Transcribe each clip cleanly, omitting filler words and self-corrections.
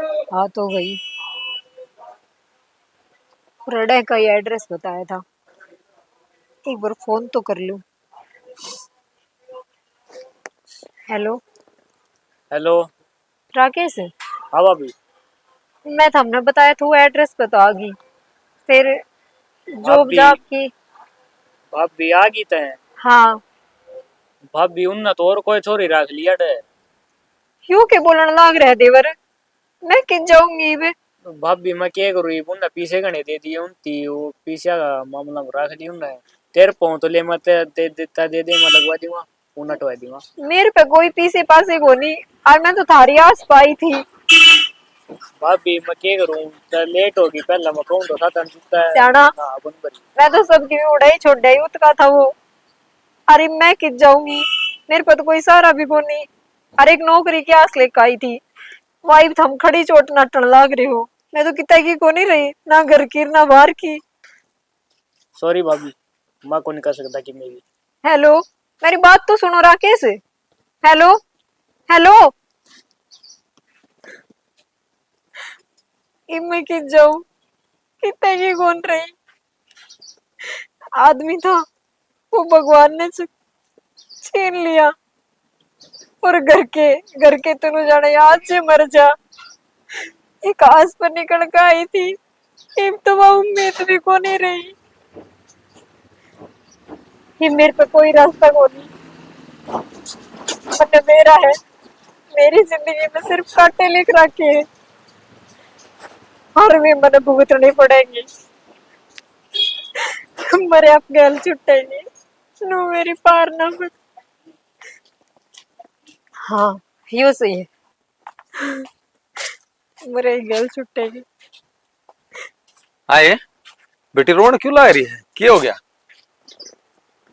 हाँ तो वही फ्रेडे का ही एड्रेस बताया था। एक बार फोन तो कर लूं। हेलो। हेलो। राकेश। हाँ भाभी। मैं तो हमने बताया था वो एड्रेस पे तो आ गई। फिर जॉब भाभी जाप की। भाभी आ गई तय। हाँ। भाभी उन्ना तो और कोई छोरी रख लिया डे। क्यों के बोलने लाग रहे देवर। मैं किन जाऊंगी बे। भाभी मैं क्या करूँ उन्ना पीछे गणे दे दिए उनती वो पीछे का मामला में रख ली उन्ना तेरे पाँव तो ले मत दे देता दे दे मैं लगवा दूंगा उन्ना टवा दूंगा। मेरे पे कोई पीछे पासे को नहीं। और मैं तो थारी आस पाई थी। भाभी मैं क्या करूँ तो लेट होगी पहला मैं कहूँ तो था तन सुनता है सियाना। ना बन बरी। मैं तो सबकी उड़ाई छोड़ गई उतका था वो। अरे मैं किस जाऊंगी। मेरे पे तो कोई सहारा भी को नहीं। अरे एक नौकरी की आस लेकर आई थी। वाइफ थम खड़ी चोट नाटन लाग रहे हो। मैं तो कितना की को नहीं रही ना घर की ना बाहर की। सॉरी भाभी मैं को नहीं कर सकता कि मेरी। हेलो। मेरी बात तो सुनो राकेश। हेलो। हेलो। इनमें किस जाऊं। कितना की कौन रही। आदमी था वो भगवान ने छीन लिया। और घर के तनु जाने आज से मर जा। एक आस पर निकल कर आई थी। अब तो वह उम्मीद भी को नहीं रही कि मेरे पे कोई रास्ता को नहीं। मन मेरा है। मेरी जिंदगी में सिर्फ कांटे लिख रखे हैं। और भी मन भुगतने पड़ेंगे। मरे आप गैल छुटेंगे। नो मेरी पार ना पड़। हाँ यो सही है। मरे गैल छुटेंगे। आए बेटी रोड क्यों ला रही है क्या हो गया।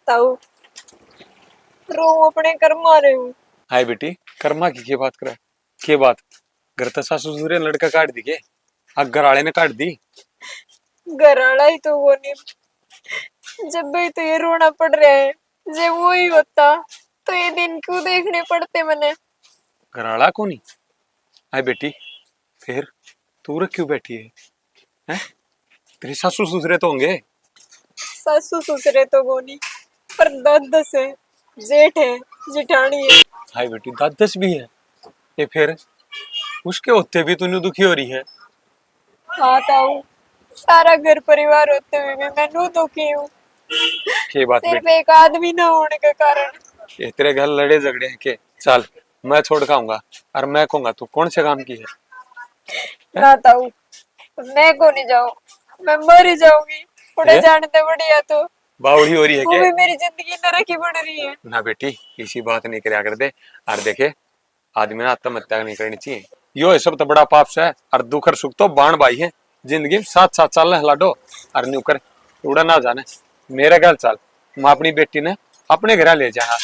ताऊ रो अपने कर्म आ रहे हूँ। हाय बेटी कर्मा की बात करे के बात घर तो सासू ससुर ने लड़का काट दी के घर वाले ने काट दी। घर आला ही तो वो नहीं। जब भी तो ये रोना पड़ रहा है। जब वो ही होता तो ये दिन क्यों देखने पड़ते मैंने। घर वाला को नहीं। हाय बेटी फिर तू रख क्यों बैठी है तेरे सासू ससुरे तो होंगे। सासू ससुरे तो वो नहीं। पर दस है। जेठ है। जिठानी है। हाय बेटी 10 भी है ये फिर उसके होते भी तूने दुखी हो रही है। हाँ ताऊ सारा घर परिवार होते हुए भी मैं नू दुखी हूँ। के बात सिर्फ बेटी एक आदमी न होने के कारण। ये तेरे घर लड़े झगड़े हैं के चल मैं छोड़ के आऊंगा और मैं कहूंगा तू कौन से काम की है? ना ताऊ मैं को नहीं जाऊँ। मैं मर ही जाऊंगी। उड़े जाने दे बढ़िया तो। बावड़ी हो रही है वो के भी मेरी जिंदगी नरक ही बढ़ रही है। ना बेटी इसी बात नहीं करया कर दे और देखे आदमी ने आत्महत्या नहीं करनी चाहिए। यो सब तो बड़ा पाप से है और दुख और सुख तो बाण भाई है जिंदगी में साथ साथ चलने हलाडो और न्यू कर उड़ा ना जाने मेरे गल चल मैं अपनी बेटी ने अपने घर ले जाना।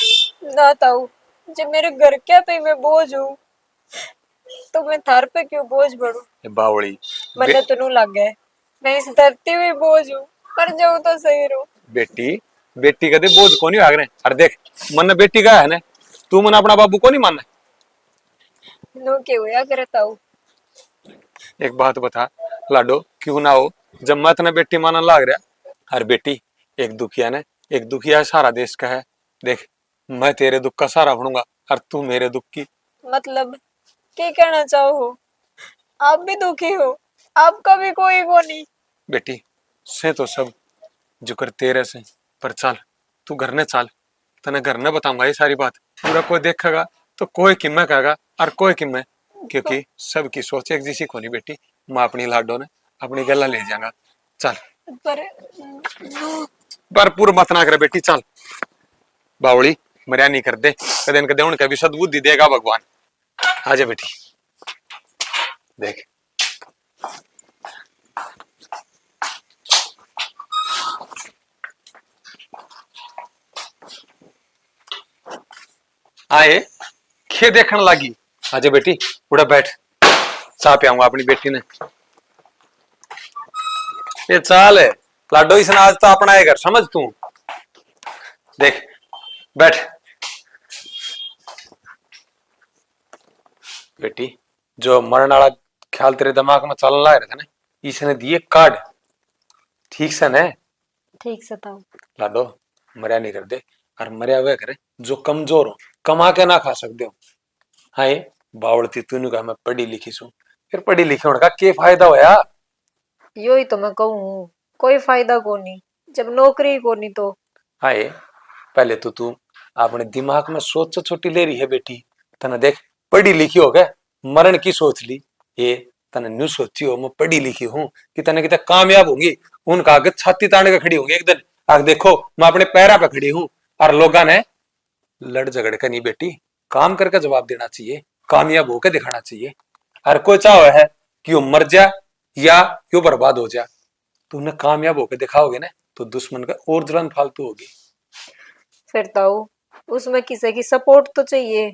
ना ताऊ जब मेरे घर क्या पे मैं बोझ हूँ तो मैं थार पे क्यों बोझ बढ़ू। बावड़ी मन्ने तो नू लग गए। मैं इस धरती में बोझ हूँ। पर जाऊँ तो सही रू। बेटी बेटी कदे बोझ को नहीं आगरे अरे देख मन बेटी का है ना तू मन अपना बाबू को नहीं मानना। नू के होया करे ताऊ। एक बात बता लाडो क्यों ना हो जब मैं इतना बेटी मानने लाग रहा हर बेटी एक दुखिया सारा देश का है। देख मैं तेरे दुख का सहारा बनूंगा और तू मेरे दुख की। मतलब क्या कहना चाहो हो। आप भी दुखी हो। आपका भी कोई वो नहीं। बेटी से तो सब जुकर तेरे से पर चल तू घर ने चल तने घर ने बताऊंगा ये सारी बात पूरा कोई देखेगा तो कोई किम्मे कहेगा और कोई किम्मे क्योंकि सबकी सोच एक जैसी खोनी बेटी मैं अपनी लाडो ने अपनी गला ले जाऊंगा चल पर पर पूरा मत ना करे बेटी चल बावड़ी मरिया नहीं कर दे कदे न कदे उनके भी सद्बुद्धि देगा भगवान। आजा बेटी देख आए खे देखने लगी। आजा बेटी उड़ा बैठ चाह पियाऊंगा अपनी बेटी ने ये चाल है लाडो इसने आज तो अपना है घर समझ तू देख बैठ बेटी जो मरण वाला ख्याल तेरे दिमाग में चलने लग रहा था ना, इसने दिए कार्ड, ठीक से न ठीक से ताऊ। लाडो, मरिया नहीं कर दे। और मरिया वह करे जो कमजोर हो, कमा के ना खा सकते हो। हाँ ये बावड़ती तूने कहा मैं पढ़ी लिखी सू, फिर पढ़ी लिखी होने का क्या फायदा होया? यो ही तो मैं कहूँ, कोई फायदा को नहीं जब नौकरी को नहीं तो। हाँ ये पहले तो तू अपने दिमाग में सोच छोटी ले रही है बेटी। तना देख पढ़ी लिखी हो गए, मरण की सोच ली। ये तने न्यू सोची हो मैं पढ़ी लिखी हूँ कि तने कितने कामयाब होंगी, उनका आगे छाती तान के खड़ी होंगी एक दिन। आग देखो मैं अपने पैरा पे खड़ी हूँ। और लोगों ने लड़ झगड़ कर नहीं बेटी, काम करके जवाब देना चाहिए, कामयाब होकर दिखाना चाहिए। हर कोई चाह है कि वो मर जा या क्यों बर्बाद हो जा। तुमने कामयाब होकर दिखाओगे ना तो दुश्मन का और जलन फालतू होगी। फिर ताऊ उसमें किसी की सपोर्ट तो चाहिए,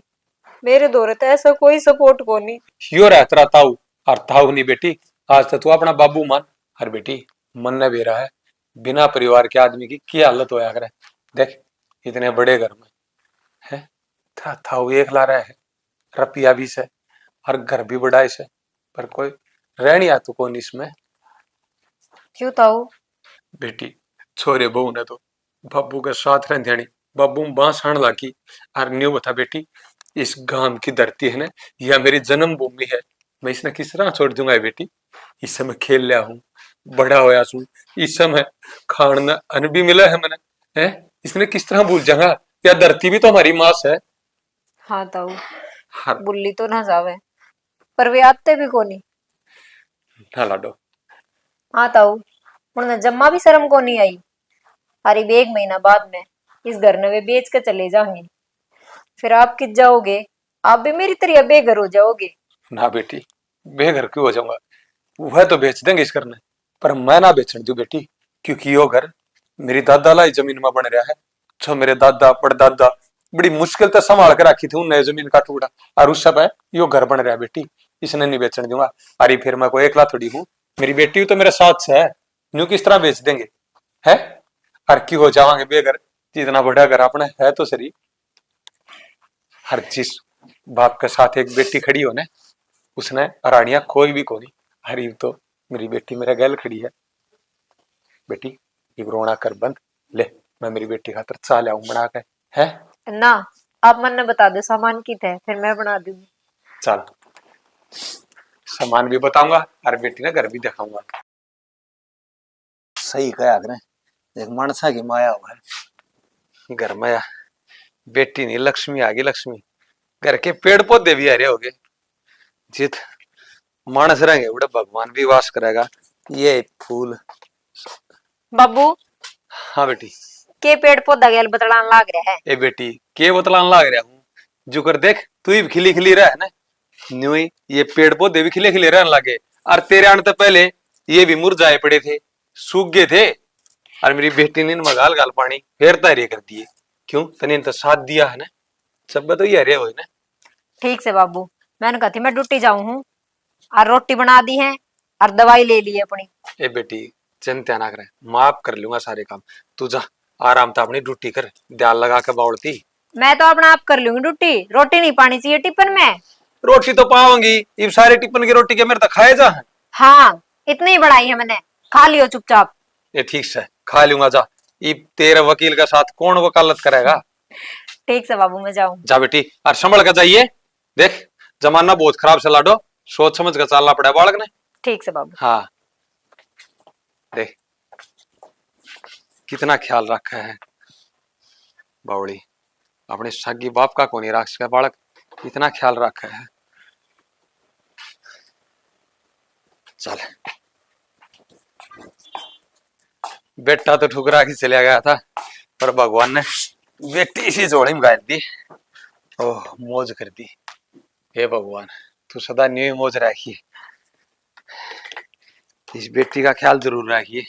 मेरे दौरे तो ऐसा कोई सपोर्ट को नहीं। यो रह तेरा ताऊ और ताऊ नहीं बेटी, आज तो तू अपना बाबू मान। हर बेटी मन ने भी रहा है, बिना परिवार के आदमी की क्या हालत होया करे। देख इतने बड़े घर में है ताऊ एक ला रहा है, रपिया भी से और घर भी बड़ा से, पर कोई रहनी आ तो कौन इसमें। क्यों ताऊ? बेटी छोरे बहू ने तो बाबू के साथ रहने देनी, बाबू बांस आने लागी। और न्यू बता बेटी, इस गांव की धरती है ना, यह मेरी जन्म भूमि है, मैं इसने किस तरह छोड़ दूंगा बेटी। इस समय खेल लिया हूँ, बड़ा होया हूँ, इस समय खाना अन्न भी मिला है मैंने, है इसने किस तरह भूल जाऊंगा? या धरती भी तो हमारी मास है। हाँ ताऊ, हर बुल्ली तो ना जावे पर वे आते भी को नहीं। ना लाडो, हाँ ताऊ, उन्हें जम्मा भी शर्म को नहीं आई। अरे एक महीना बाद में इस घर ने वे बेच के चले जाएंगे, फिर आप किस जाओगे? आप भी मेरी तरह बेघर हो जाओगे। ना बेटी बेघर क्यों हो जाऊंगा, वह तो बेच देंगे इस घर ने, पर मैं ना बेचने दूं बेटी। क्योंकि यो घर मेरी दादा लाई जमीन में बन रहा है, जो मेरे दादा परदादा बड़ी मुश्किल से संभाल के रखी थी उन जमीन का टुकड़ा। और उस समय यो घर बन रहा है बेटी, इसने नहीं बेचने दूंगा। अरे फिर मैं कोई एकला थोड़ी हूँ, मेरी बेटी तो मेरे साथ से है, न्यू किस तरह बेच देंगे है? और क्यों हो जावांगे बेघर, जितना बड़ा घर अपने है तो सही। हर चीज बाप के साथ एक बेटी खड़ी हो ना, उसने रानिया कोई भी कोनी। हरी तो मेरी बेटी मेरे गैल खड़ी है। बेटी ये रोना कर बंद, ले मैं मेरी बेटी खातर चाह लाऊं बना के है ना, आप मन ने बता दो सामान की थे, फिर मैं बना दूंगी। चल सामान भी बताऊंगा और बेटी ने घर भी दिखाऊंगा। सही कहा आपने, एक मानसा की माया हुआ है घर में बेटी नहीं लक्ष्मी आ गई, लक्ष्मी। घर के पेड़ पौधे भी हरे हो गए, जित मानस रहेंगे उड़े भगवान भी वास करेगा। ये फूल। बाबू हाँ बेटी। के पेड़ पौधा गैल बतलान लाग रहा है। ए बेटी के बतलान लाग रहा हूँ, जो कर देख तू ही खिली खिली रहा है ना, न्यू ही ये पेड़ पौधे भी खिले खिले रहने लगे। और तेरे आने तो पहले ये भी मुरझाए पड़े थे, सूख गए थे। और मेरी बेटी ने इनमें गाल गाल पानी फेर तारे कर दिए। क्यों तने तो साथ दिया है ना, सब तो ये हरे हो ना। ठीक से बाबू, मैंने कहा थी मैं ड्यूटी जाऊं हूँ, और रोटी बना दी है और दवाई ले ली है अपनी। ए बेटी चिंता ना करे, माफ कर लूंगा सारे काम। तू जा आराम था अपनी ड्यूटी कर, ध्यान लगा के बावड़ती। मैं तो अपना आप कर लूंगी ड्यूटी, रोटी नहीं पानी चाहिए टिफिन में। रोटी तो पाऊंगी, ये सारे टिफिन की रोटी के मेरे तक खाए जा। हाँ इतनी ही बढ़ाई है मैंने, खा लियो चुपचाप। ये ठीक से खा लूंगा जा। ये तेरे वकील के साथ कौन वकालत करेगा? ठीक से बाबू, मैं जाऊं। जा बेटी और संभल के जाइए। देख जमाना बहुत खराब से लाडो, सोच समझ कर चलना पड़ा बालक ने। ठीक से बाबू। हाँ देख कितना ख्याल रखा है बावड़ी, अपने सागी बाप का कोनी राख सका बालक, इतना ख्याल रखा है। चल बेटा तो ठुकरा के चला गया था, पर भगवान ने बेटी इसी जोड़ी में गाड़ दी। ओह मौज कर दी। हे भगवान तू सदा न्यू मौज रखिए, इस बेटी का ख्याल जरूर रखिए।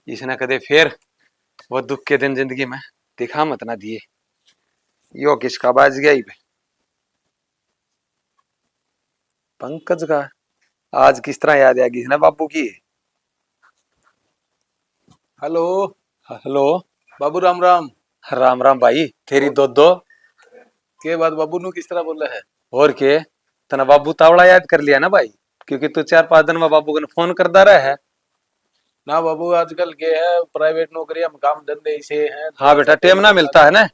इसने कदे फिर वो दुख के दिन जिंदगी में दिखा मत ना दिए। यो किसका बाज गया ही पंकज का, आज किस तरह याद आएगी ना बाबू की। हेलो हेलो बाबू, राम राम। राम राम भाई, तेरी दो दो। के बात बाबू नु किस तरह बोल रहा है? और के तना बाबू तावड़ा याद कर लिया ना भाई। क्योंकि तू 4-5 दिन में बाबू को फोन करता रहा है। ना बाबू आजकल के है प्राइवेट नौकरी हम काम धंधे से है। हाँ बेटा, टाइम ना मिलता है ना।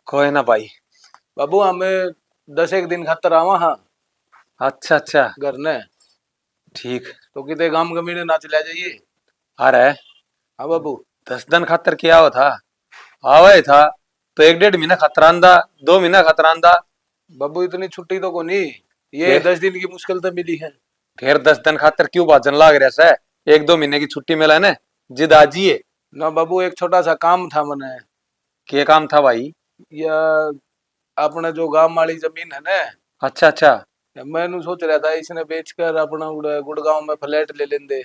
कोई ना भाई। बाबू हमें 10 एक दिन खातर आवा। हाँ अच्छा अच्छा, घर ने ठीक। तो कितने गांव गमीने ना चला जाइए। आ रहा है। हाँ बाबू 10 दिन खातर किया हुआ था, आवा ही था तो 1-1.5 महीना खातर आंदा, 2 महीना खातर आंदा। बाबू इतनी छुट्टी तो को नहीं, ये फिर? 10 दिन की मुश्किल तो मिली है। फिर 10 दिन खातर क्यों भाजन लाग रहा है? 1-2 महीने की छुट्टी मिला ने, जिद आजिए। ना बाबू एक छोटा सा काम था मने। क्या काम था भाई? या अपने जो गांव वाली जमीन है ना, अच्छा अच्छा। मैंने सोच रहा था इसने बेचकर अपना गुड़गांव में फ्लैट ले लेंदे।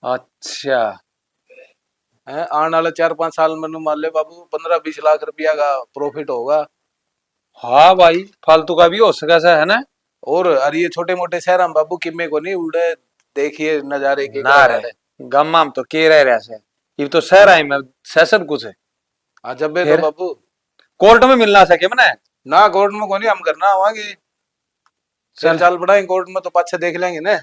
अच्छा है आने वाले 4-5 साल में मान ले बाबू 15-20 लाख रुपया का प्रॉफिट होगा। हाँ भाई, फालतू का भी हो सका सा है ना। और अरे ये छोटे मोटे शहर हम बाबू किम्मे को नहीं उड़े, देखिए नजारे के ना रे, गम्मा में तो के रह रहा है। ये तो शहर आई में सेशन कुछ है। जब तो फिर? बाबू कोर्ट में मिलना सके मने। ना कोर्ट में को नहीं हम करना आवांगे। चल चल पड़ाएंगे कोर्ट में तो पाछे देख लेंगे ना।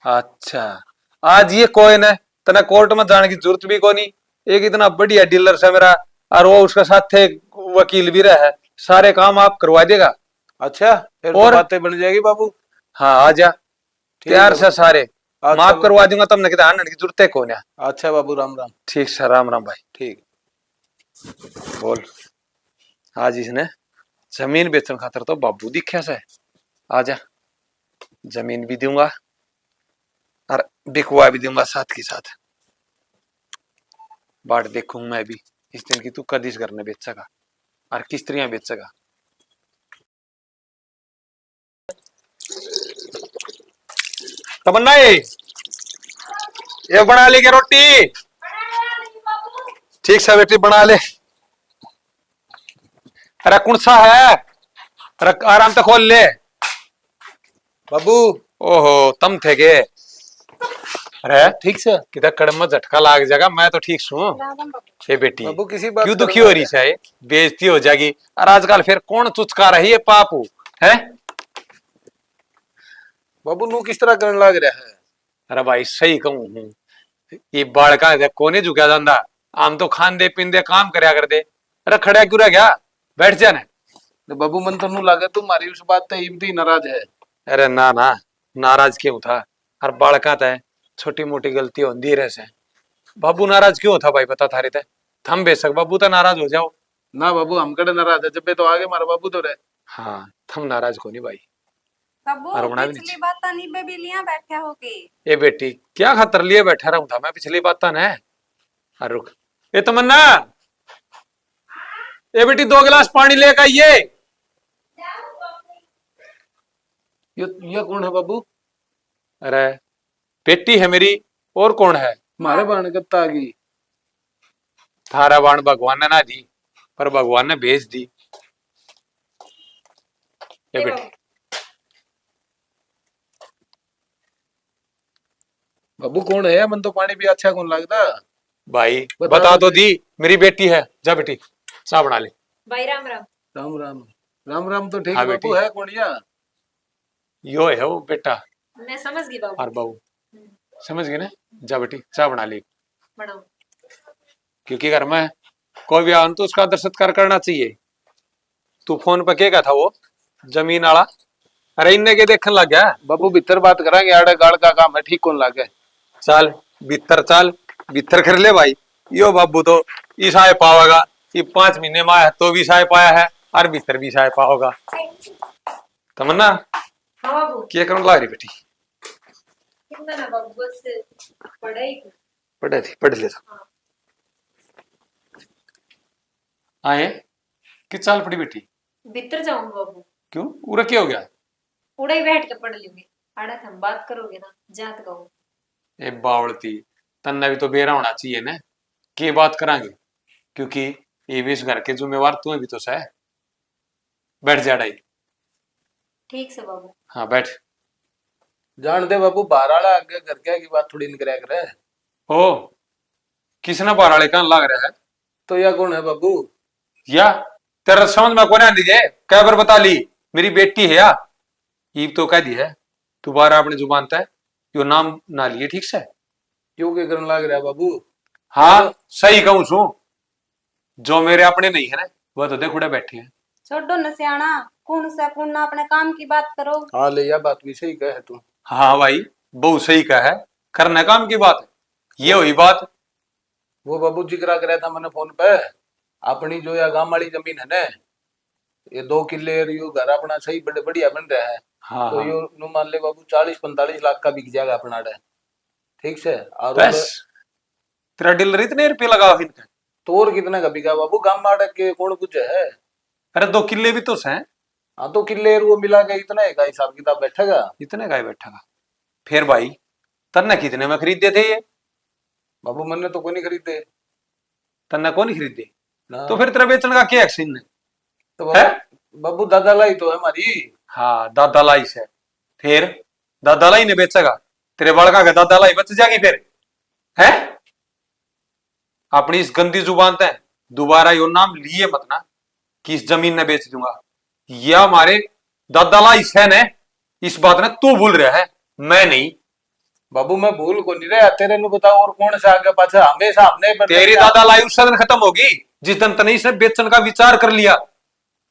अच्छा, आज ये कोई न तना कोर्ट में जाने की जरूरत भी कोनी। एक इतना बढ़िया डीलर से मेरा, और वो उसका साथ थे वकील भी रहा है, सारे काम आप करवा देगा। अच्छा फिर और? तो बातें बन जाएगी बाबू। हाँ आजा, प्यार से सारे अच्छा माफ बाबू। करवा दूंगा। तुमने कितना आने की जरूरत है कौन है। अच्छा बाबू राम राम। ठीक सर, राम राम भाई। ठीक। बोल। आज इसने जमीन बेचने खातर तो बाबू दिखा से। आजा, जमीन भी दूंगा और बिकवा भी दूंगा साथ के साथ। बाट देखूंगा मैं भी इस दिन की तू कदिश घर में बेचेगा और किस तरह बेचेगा। तमन्ना ये बना ली क्या रोटी? ठीक से बेटी बना ले। अरे कौन सा है? अरे आराम से खोल ले बाबू ओहो तम थे गे। अरे ठीक से किधर कड़म में झटका लाग जाएगा। मैं तो ठीक सू। हे बेटी बाबू किसी बात क्यों दुखी हो रही है? बेइज्जती हो जाएगी। और आजकल फिर कौन चुचका रही है पापू है? बाबू नू किस तरह करने लग रहा है? अरे भाई सही कहूं हूं, ये बालका कोने झुका जाता। आम तो खान दे पीन दे काम करया कर दे। अरे खड़ा क्यों रह गया? बैठ जा ना। तो बाबू मन तो नू लगे तुम्हारी उस बात पे इमती नाराज है। अरे ना ना, नाराज क्यों था? हर बालका था, छोटी मोटी गलती होती रहे से। बाबू नाराज क्यों था भाई? बता थारे थे थम बेशक बाबू तो नाराज हो जाओ। ना बाबू हम कड़े नाराज है, जब तो आगे मारा बाबू तो रहे। हाँ थम नाराज को नहीं भाई। कबू अरुणा भी पिछली बात नहीं पे बिलियां बैठा होके। ए बेटी क्या खातर लिए बैठा रहूं था मैं? पिछली बात था ना। अरे रुक, ए तमन्ना, ए बेटी 2 गिलास पानी लेकर आइए। ये कौन है बाबू? अरे बेटी है मेरी, और कौन है? हमारे बाण कत्ता आ गई। थारा बाण भगवान ने ना दी, पर भगवान ने भेज दी। ये बेटी बाबू कौन है? मन तो पानी भी अच्छा कौन लगता। भाई बता बता तो दो। दी, मेरी बेटी है। जा बेटी चाय बना ले। भाई राम राम। राम राम। राम राम तो ठीक हाँ बाबू बेटी। है कौन या? यो है वो बेटा मैं समझ गई बाबू। और बहू। समझ गए ना? जा बेटी चाय बना ली। बनाओ। क्योंकि घर में कोई भी आन तो उसका आदर सत्कार करना चाहिए। तू फोन पे क्या था वो जमीन वाला? अरे इन्ने के देखने लग गया। बाबू भीतर बात करांगे, आड़े गाड़ का काम है, ठीक कौन लागे। चाल चाल भीतर कर ले भाई। यो बाबू तो ईसाई पावेगा। ये 5 महीने में आया तो भी साय पाया है और भीतर भी साय पाओगा। तमन्ना हाँ बाबू। क्या करने लग रही बेटी? कितना ना बाबू, बस पढ़ाई की। पढ़ ले आए कि चाल पड़ी बेटी? भीतर जाऊंगा बाबू। क्यों उरा क्या हो गया? उड़ा ही बैठ के पढ़ लूंगी। आड़ा हम बात करोगे ना, जात गाओ। ए बावड़ती, तन्ने भी तो बेरा होना चाहिए ना। की बात करांगे? क्योंकि ये भी इस घर के जिम्मेवार तू भी तो सह। बैठ जा डाई। ठीक से बाबू। हाँ बैठ। जान दे बाबू बाहर आला आगे घर क्या की बात थोड़ी निकला करे। ओ किसने बार वाले कहां लग रहा है? तो या कौन है बाबू? या तेरा समझ में कौन आंदी है? क्या बार बता ली मेरी बेटी है या? ये तो कह दी है दोबारा अपनी जुबान तय यो नाम ना लिए, ठीक से? क्यों के करने लग रहा है बाबू? हाँ सही कहूं छू, जो मेरे अपने नहीं है ना वह तो देखो बैठे हैं। छोड़ो न सियाना, कौन सा कौन ना अपने काम की बात करो। हाँ ले या बात भी सही कहे तू। हाँ भाई बहुत सही कहा है, करने काम की बात है, ये हुई बात। वो बाबू जिक्र कर रहा था मैंने फोन पे, अपनी जो या गांव वाली जमीन है ना, ये 2 किले और यो घर अपना सही बड़े बढ़िया बन रहा है। हाँ तो हाँ यो नु मान ले बाबू 40-45 लाख का बिक जाएगा अपना डे, ठीक से? और बस तेरा डीलर इतने रुपये लगा इनका? तो और कितना का बिका बाबू? गांव माड़क के कौन पूछे है? अरे 2 किले भी तो हैं। हाँ 2 किले और वो मिला के इतना है का हिसाब किताब बैठेगा? इतने का ही बैठा फिर भाई तन्ने कितने में खरीदे थे ये? बाबू मैंने तो कोई नहीं खरीदे तन्ने कौन नहीं खरीदे? ना। तो फिर तेरा बेचने का क्या एक्शन है? तो है? बाबू दादा लाई तो है हमारी। हाँ दादा लाई से, फिर दादा लाई ने बेचेगा, तेरे बड़का का दादा लाई बच जाएगी फिर? है? अपनी इस गंदी जुबान तय दोबारा यो नाम लिए मत ना कि इस जमीन ने बेच दूंगा, या हमारे दादा लाई से ने इस बात ने तू भूल रहा है, मैं नहीं। बाबू मैं भूल को नहीं रहा, तेरे नु बताओ और कौन से आगे पाछे? हमेशा हमने तेरी दादा लाई उस दिन खत्म होगी जिस दिन तने इसने बेचने का विचार कर लिया।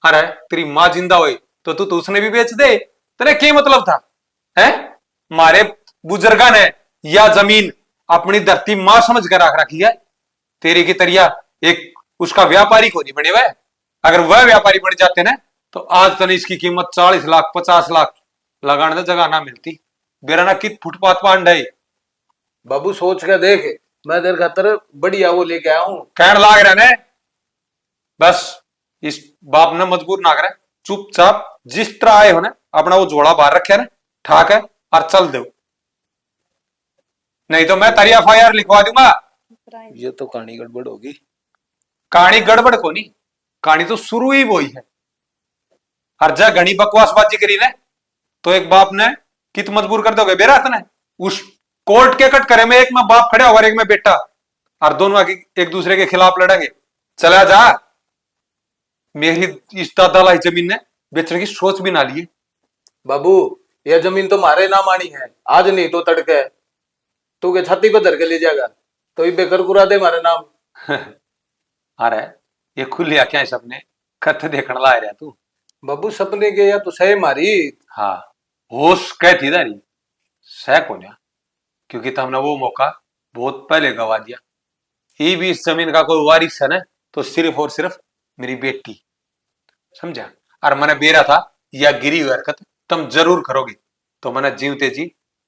अरे तेरी माँ जिंदा हुई तो उसने भी बेच दे, तेरे क्या मतलब था? है मारे बुजुर्गा ने या जमीन अपनी धरती मां समझ कर रख रखी है, तेरी की तरिया एक उसका व्यापारी को नहीं बने हुए। अगर वह व्यापारी बन जाते ना तो आज तने इसकी कीमत 40 लाख 50 लाख लगाने से जगह ना मिलती। बेराना कित फुटपाथ पांड है। बाबू सोच के देख, मैं तेरे खातर बढ़िया वो लेके आया हूँ। कहने लाग रहे ने, बस इस बाप ने मजबूर ना करे, चुपचाप जिस तरह आए हो ना अपना वो झोला बाहर रखे ना ठाक है और चल दो, नहीं तो मैं तारी FIR लिखवा दूंगा। ये तो कहानी गड़बड़ होगी। कहानी गड़बड़ को नहीं, कहानी तो शुरू ही वही है। हर जगह घनी बकवासबाजी करी ने तो एक बाप ने कित मजबूर कर दोगे बेरा ने? उस कोर्ट के कट करे में एक में बाप खड़े होगा एक में बेटा, और दोनों एक दूसरे के खिलाफ लड़ेंगे। चला जा, मेरी इस दादा लाई जमीन ने बेचने की सोच भी ना लिए। बाबू यह जमीन तो मारे नाम आनी है, आज नहीं तो तड़के तू के छाती पे धर के ले जाएगा, तो ये बेकर कुरा दे मारे नाम। अरे ये खुल लिया क्या सबने कथ देखने ला रहा तू? बाबू सपने के या तो सही मारी। हाँ होश कहती दारी सह को ना, क्योंकि तुमने वो मौका बहुत पहले गवा दिया। ये भी इस जमीन का कोई वारिस है ना तो सिर्फ और सिर्फ मेरी बेटी, समझा? और मैंने बेरा था या गिरी हुई हरकत तुम जरूर करोगे, तो मैंने जीवते जी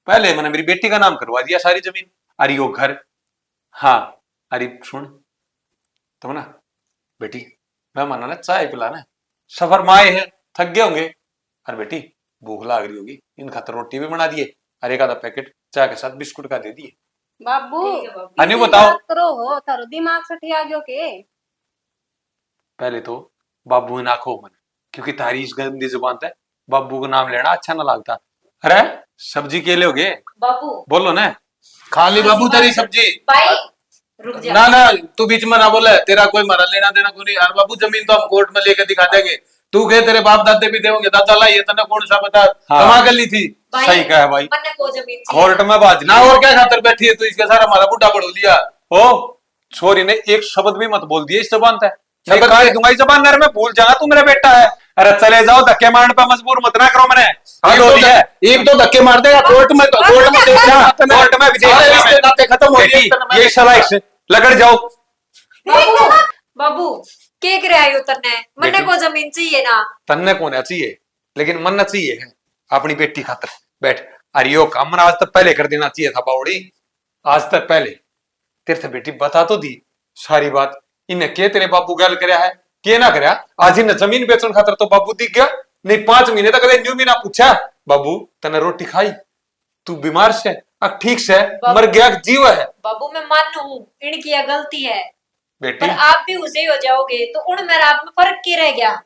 पहले मैंने मेरी बेटी का नाम करवा दिया सारी जमीन और यो घर। हाँ अरे सुन तुम ना बेटी, मैं माना ना चाय पिलाना, सफर में आए हैं थक गए होंगे, और बेटी भूख लाग रही होगी, इन खातर रोटी भी बना दिए और एक आधा पैकेट चाय के साथ बिस्कुट का दे दिए। बाबू अन्यू बताओ, बात करो हो, थारो दिमाग सठी आ गयो के? पहले तो बाबू ना खो मन, क्योंकि तारी इस गंदी जुबान है बाबू का नाम लेना अच्छा ना लगता। अरे सब्जी के लोगे? बाबू बोलो ना। खा ली बाबू तेरी सब्जी। भाई रुक जा। ना ना तू बीच में ना बोले, तेरा कोई मारा लेना देना कोई नहीं। यार बाबू जमीन तो हम कोर्ट में लेके दिखा देंगे, तू कहे तेरे बाप दादे भी देंगे, दादा लाई तने कौन सा बता? हाँ। कमा कर ली थी। सही कहा है भाई, मन्ने को जमीन कोर्ट में बाज ना और क्या खातर बैठी है तू? इसके सारा हमारा बुढ़ा बढ़ो लिया। ओ छोरी ने एक शब्द भी मत बोल दिया इस जबान से, शब्द मैं काट क्या? दूंगा इस जबान नर में, भूल जाना तू मेरा बेटा है। अरे चले जाओ, धक्के मारने पे मजबूर मत ना करो। मैंने एक तो धक्के मार देगा कोर्ट में, तो कोर्ट में देख रहा कोर्ट में भी देख सारे रहा रिश्ते मैं। नाते खत्म हो बेटी, गए। ये सलाइस लगड़ जाओ। बाबू बाबू के करे आई उतरने? मन्ने बेटी। को जमीन चाहिए ना। तन्ने को ना चाहिए लेकिन मन चाहिए है अपनी बेटी खातर। बैठ, अरे यो काम मैंने आज तक पहले कर देना चाहिए था बावड़ी, आज तक पहले। तेरे से बेटी बता तो दी सारी बात, इन्हें के तेरे बाबू गल करया है के ना करया? आज इन्हें जमीन बेचने खातर तो बाबू दिख गया, नहीं 5 महीने तक न्यू भी ना पूछा बाबू तने रोटी खाई, तू बीमार से अब ठीक से मर गया जीव है। बाबू मैं मानू हूँ इनकी यह गलती है, बेटी पर आप भी उसे ही हो जाओगे तो उन मेरा आप में फर्क क्या रह गया?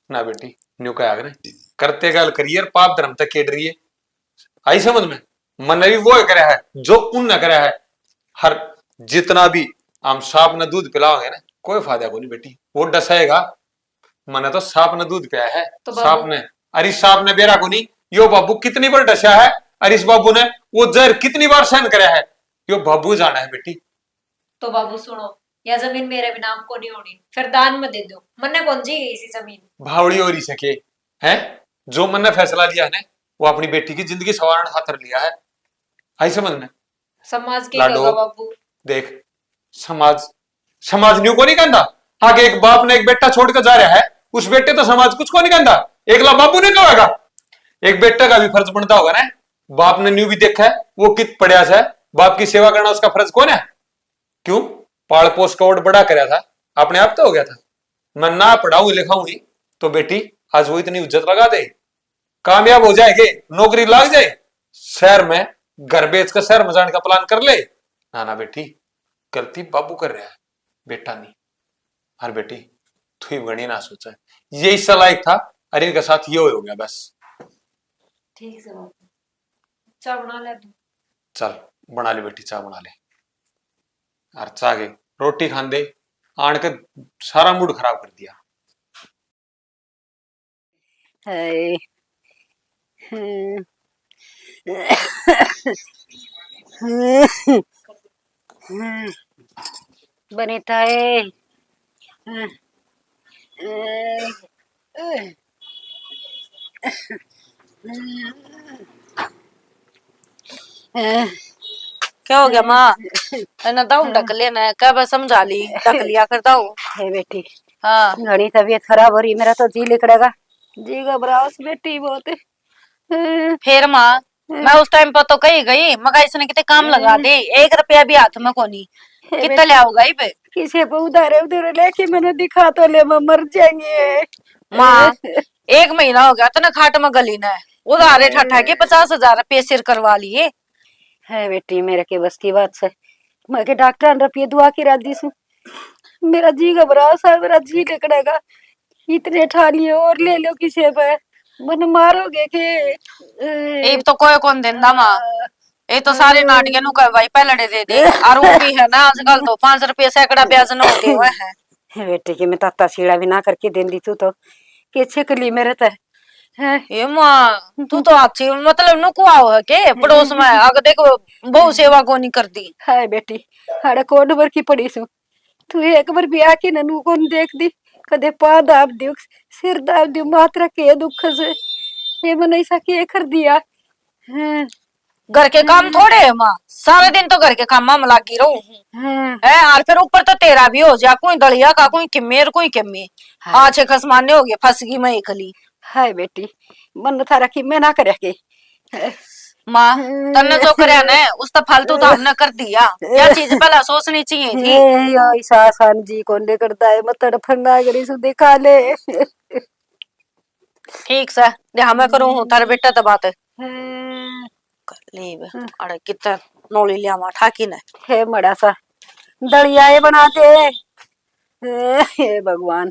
ना बेटी न्यू कहा आगे करते गल करिए पाप धर्म तक केड रही है, आई समझ में? मन भी वो करे है जो उन न करे है। हर जितना भी हम सांप ने दूध पिलाओगे ना कोई फायदा को नहीं बेटी, वो डसेगा। मैंने तो सांप ने दूध पिया है, तो सांप ने, अरे सांप ने बेरा को नहीं, यो बाबू कितनी बार डसा है अरे इस बाबू ने वो जहर कितनी बार सहन कराया है, यो बाबू जाना है बेटी। तो बाबू सुनो, यह जमीन मेरे भी नाम को नहीं होनी, फिर दान में दे दो, मन्ने कौन जी इसी जमीन। भावड़ी हो रही सके है, जो मन ने फैसला लिया है ना, वो अपनी बेटी की जिंदगी संवारने खातर लिया है। आई समझ में? समाज के लाडो, होगा बाबू। देख, समाज समाज न्यू को नहीं कहता। आगे एक बाप ने एक बेटा छोड़ कर जा रहा है, उस बेटे तो समाज कुछ को नहीं कहता, एकला बाबू ने कहेगा। एक बेटे का भी फर्ज बनता होगा ना, बाप ने न्यू भी देखा है वो कित पड़िया है, बाप की सेवा करना उसका फर्ज कौन है? क्यों पाल पोस का और बड़ा कराया था, अपने आप तो हो गया था। मैं ना पढ़ाऊं लिखाऊं तो बेटी आज वो इतनी इज्जत लगा दे, कामयाब हो जाएगे, नौकरी लग जाए, शहर में घर बेच कर शहर में जाने का प्लान कर ले। ना ना बेटी, गलती बाबू कर रहा है, बेटा नहीं। हर बेटी तू ही गणी ना सोचा, यही सलाह था, अरे इनके साथ ये हो गया बस। ठीक है बाबू, चाय बना ले तू। चल बना ले बेटी, चाय बना ले। और चाह के रोटी खान दे, आन के सारा मूड खराब कर दिया। हाय हम्म, बनीता है क्या हो गया माँ? ना दाऊ ढक लेना, कब समझा ली, ढक लिया कर दाऊ। है बेटी, हाँ घड़ी तबीयत खराब हो रही, मेरा तो जी लिकड़ेगा, जी घबराओ बेटी बहुत है। फिर माँ, मैं उस टाइम पर तो कही गई मगर इसने कितने काम लगा दे, 1 रुपया भी हाथ में को नहीं, कितना ले आओगा पे? किसी पे उधारे उधारे लेके मैंने दिखा तो ले, मैं मर जाएंगे। माँ 1 महीना हो गया तो ना खाट में गली ना उधारे ठठा के 50,000 रुपये सिर करवा लिए। है बेटी, मेरे के बस की बात से मैं के डॉक्टर रुपये दुआ की रात दी सू, मेरा जी घबराओ सा, मेरा जी लिकड़ेगा, इतने ठा लिए और ले लो किसी पे, मन मारोगे के। एक तो कोई कौन देंदा माँ, ये तो सारे नाटके नु भाई पहले दे दे, और वो भी है ना आजकल तो 5 रुपये सैकड़ा ब्याज न होते हुए है। बेटे की मैं ताता सीड़ा भी ना करके दे दी तू तो के छिकली मेरे तर है। ये माँ तू तो अच्छी मतलब नुकवा है के पड़ोस में, अगर देखो बहु सेवा को नहीं कर दी। हाय बेटी, हाड़े कोड भर की पड़ी सू, तू एक बार भी आके ननू को देख दी, कदे पा दाब दियो, सिर दाब दियो, मात्रा के दुख से ये मैंने ऐसा के कर दिया है। घर के काम थोड़े है माँ, सारा दिन तो घर के काम में लगी रहूं है, और फिर ऊपर तो तेरा भी हो जा, कोई दलिया का कोई किमेर कोई किमे, आज खसमाने हो गए फसगी में एकली। हाय बेटी, मन थारा की मैं ना करे के माँ तन्ने जो करे ना उस तो फालतू तो हमने कर दिया, यह चीज पहला सोचनी चाहिए थी। ऐसा आसान जी कौन ले करता है, मत तड़फना गरी सु दिखा ले। ठीक से दे हमें करूं हूं तारे बेटा तो बात है लीब अरे कितना नौली लिया मा ठाकी ने हे मड़ा सा दलियाए बना दे, हे भगवान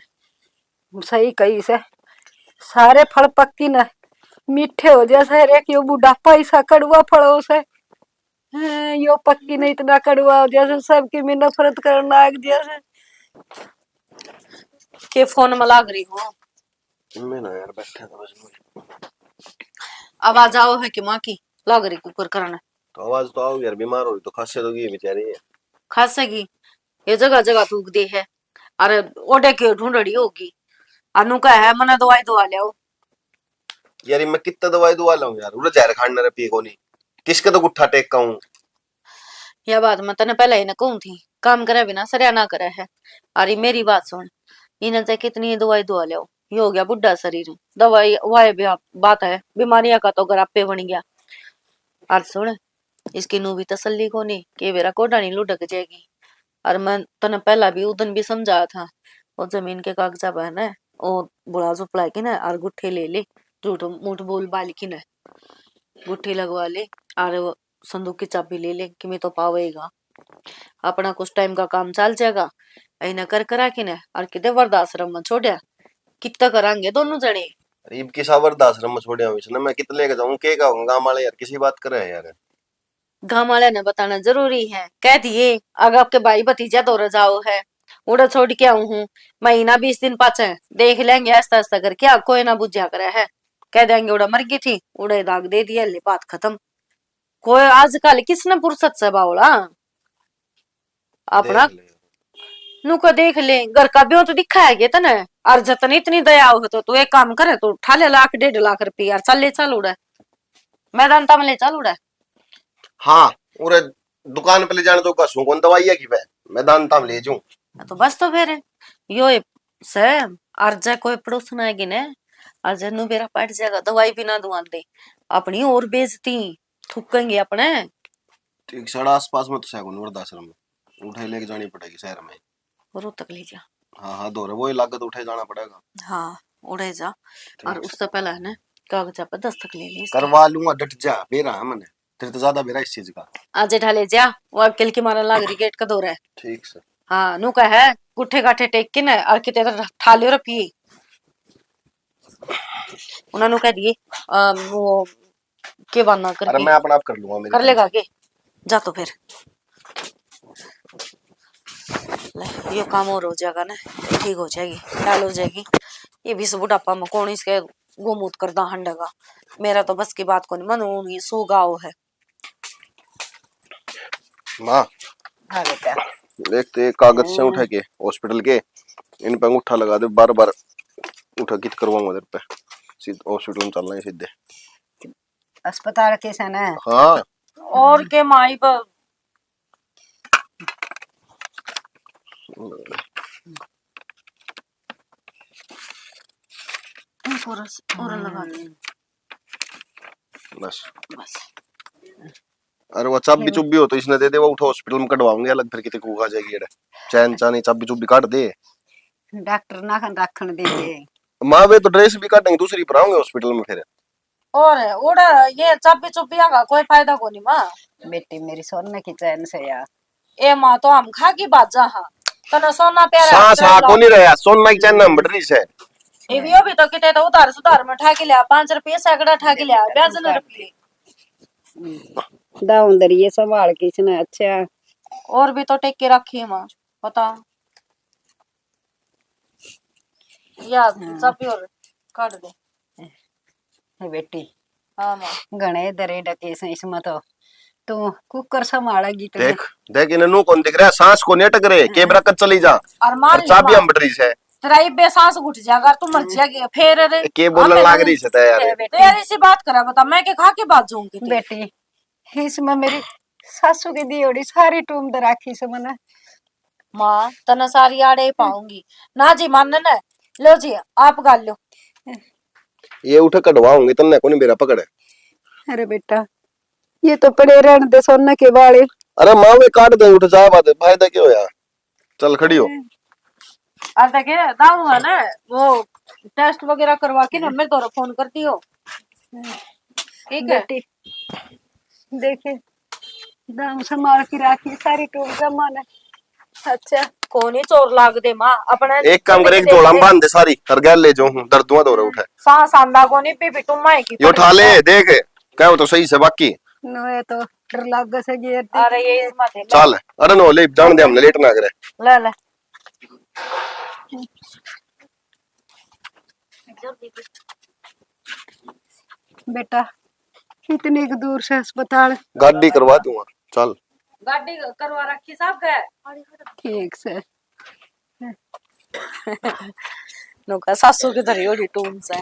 सही कही से, सारे फल पक्की न मीठे हो जैसे रे कि बुढ़ापा ऐसा कड़वा फड़ो से, यो पक्की नहीं इतना कड़वा हो जैसे सबकी में नफरत करना लाग जैसे। के फोन में लाग रही हूँ मैं ना यार बैठा था बस, आवाज आओ है कि माँ की लाग रही कुकर करना, तो आवाज तो आओ यार, बीमार हो रही तो खांसी तो गई बेचारी है। खासेगी ये जगह जगह थूक दे है, अरे ओडे के ढूंढड़ी होगी, अनु का है मने दवाई दवा ले आओ। यार मैं कितना दवाई दुआ लाऊं यार, उरे जहर खाना रे पी को नहीं, किसके तो गुट्ठा टेक का हूं। यह बात मैं तने पहले ही न कहूं थी, काम करे बिना सरिया ना करे है। अरे मेरी बात सुन, इन्हें से कितनी दवाई दुआ ले आओ, ये हो गया बुढ़ा शरीर, दवाई वाह भी बात है, बीमारियां का तो गरापे बन गया। और सुन इसकी नू भी तसल्ली को नहीं कि मेरा कोडा नहीं लुढ़क जाएगी, और मैं तने पहला भी उदन भी समझाया था, वो जमीन के कागजा बहन है वो बुढ़ा जुपला की ना, और गुट्ठे ले ले, झूठ मूठ बोल बाल की ना गुट्ठी लगवा ले, और वो संदूक की चाबी ले ले कि मैं तो पावेगा, अपना कुछ टाइम का काम चल जाएगा, ऐना कर करा कि ना, और कितने वृद्धाश्रम में छोड़ा, कितना करांगे दोनों जने। अरे इब किसा वृद्धाश्रम में छोड़े हूं इसने, मैं कितने लेके जाऊं, के का गांव वाले यार किसी बात करे है यार। गाँव वाले ने बताना जरूरी है, कह दिए अगर आपके भाई भतीजा दौरा जाओ है, उड़ा छोड़ के आऊ हूँ, महीना 20 दिन पाचे देख लेंगे आस्ता आस्ता करके, कोई ना बुझा करे है, कह देंगे उड़ा मर गई थी, उड़ा दाग दे दिया, ले बात खत्म। कोई आजकल किसने फुर्सत से बावला अपना देख ले। नुको देख ले, घर का भी हो तो दिखाएगे तने। और जतनी इतनी दया हो तो एक काम करे, तो उठा ले 1 लाख 1.5 लाख रुपया, चल ले चल उड़े मैदान तम ले चल उड़े। हाँ उरे दुकान पे ले जाने तो कसू कौन दवाई है कि वे मैदान ताम ले जाऊं। तो बस तो फिर यो से अर्जा कोई पड़ोसन आएगी ने, अर्जा नु बेरा पट जाएगा, दवाई भी ना दुआ दे, अपनी और बेइज्जती थूकेंगे अपने। ठीक साढ़ा आसपास में तो सैगुन वृद्धाश्रम में उठाई लेके जानी पड़ेगी शहर में। रो तक ले जा। हाँ हाँ दौरे वही लागत उठे जाना पड़ेगा। हाँ उड़े जा, और उससे पहले है ना कागज पर दस्तक ले ले इसके। करवा लूंगा, डट जा, बेरा है मैंने तेरे तो ज्यादा बेरा इस चीज का। आज ढाले जा, वो अकेल की मारन लाग रही गेट का दौरा है। ठीक सर। हाँ नु का है गुठे गाठे टेक के ना, और किते ठाले और पिए उन्होंने कह दिए वो के बनना कर अरे मैं अपना आप कर लूंगा, मेरे कर लेगा के जा तो फिर ले, ये काम और हो जाएगा ना, ठीक हो जाएगी, डाल हो जाएगी। ये भी बुढ़ापा में कौन इसके गोमूत करदा हंडेगा, मेरा तो बस की बात को नहीं, मन ये सो गाँव है। माँ हाँ बेटा, देखते कागज से उठा के हॉस्पिटल के इन पे अंगूठा लगा दे, बार बार उठा कित करवाऊंगा इधर पे, सीधे हॉस्पिटल में चलना है सीधे। अस्पताल कैसा ना? हाँ और के माई पर और लगा दे बस। बस। अरे वो चाबी चुब्बी हो तो इसने दे दे, वो उठा हॉस्पिटल में कटवाऊंगे अलग, फिर कितने को आ जाएगी ये चैन चानी चाबी चुब्बी काट दे। डॉक्टर ना रखन दे दे। माँ वे तो ड्रेस भी काटेंगे, दूसरी पर आऊंगे हॉस्पिटल में फिर। और उड़ा ये चाबी चुब्बी का कोई फायदा को नहीं माँ। बेटी मेरी सोने की चैन से यार। ए माँ तो हम खा की बात जा। हाँ तना सोना प्यारा सांस हाँ को नहीं रहा, सोना की चैन नंबर ड्रेस है। ये भी तो किते तो उधार सुधार में ठा के लिया, 5 रुपये सैकड़ा ठा के लिया, ब्याज न रुपये दाऊं ये संभाल के इसने। अच्छा और भी तो टेक के रखी है माँ, पता यार चाबी और काट दे। हे बेटी हाँ माँ घने दरे डके से इसमें तो तू कुकर संभालेगी तो। देख देख इन्हें नू कौन दिख रहा है, सांस को नहीं अटक रहे, केबरा कच चली जा और मार ली चाबी माँ। हम ड्रेस है तेरा ये बेसांस उठ जाएगा, तू मर जाएगी फिर। रे के बोलने लाग रही है यार। तेरी सी बात करा बता, मैं के खा के बात जाऊंगी बेटी इसमें मेरी सासू की दियोड़ी सारी टूम दे राखी से मने। माँ तना सारी आड़े पाऊंगी ना जी, मानने न लो जी आप गाल लो। ये उठे कटवाऊंगे तन्ने को नहीं मेरा पकड़ है। अरे बेटा ये तो पड़े रहने दे सोने के वाले। अरे माँ वे काट दे, उठ जा, बात फायदा क्या हो यार, चल खड़ी हो। और देखे दाऊ है ना वो टेस्ट वगैरह करवा के ना मेरे तो फोन करती हो, ठीक है? बेटी देखे दाम संभाल के राखी सारी टूम जमा ने। अच्छा कौन ही चोर लाग दे माँ अपने। एक काम करे, एक जोड़ा बांध दे सारी कर गया ले जाऊं, दर्दुआ दौरे उठे सांस आंदा को नहीं पी तुम माए की यो उठा ले, देख क्या हो तो सही से बाकी। नो ये तो डर लाग से गिर। अरे ये मत है चल अरे नो ले जान दे, हमने लेट ना करे। ले ले बेटा इतनी दूर से अस्पताल गाड़ी करवा दूंगा, चल गाड़ी करवा रखी सब गए ठीक से। नौका सासू की धरी ओडी टूम से